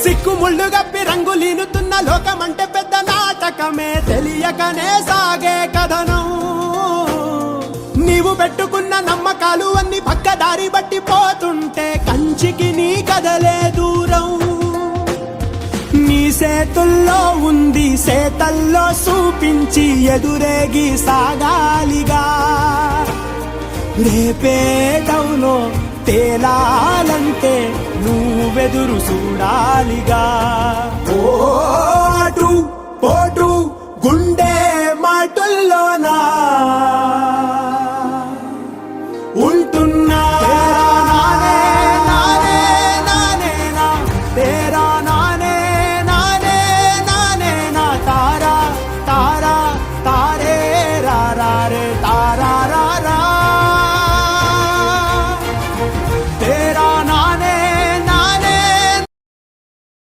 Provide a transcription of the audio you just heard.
సిక్కుముళ్ళు గప్పి రంగులీనుతున్న లోకమంటే పెద్ద నాటకమే తెలియకనే సాగే కథనం. నీవు పెట్టుకున్న నమ్మకాలు అన్ని పక్కదారి బట్టి పోతుంటే కంచికి నీ కదలే దూరం. నీ సేతుల్లో ఉంది సేతల్లో చూపించి ఎదురేగి సాగాలిగా. రేపేటవులో తేలాలంటే నువ్వెదురు చూడాలిగా. ఓటు పోటు గుండె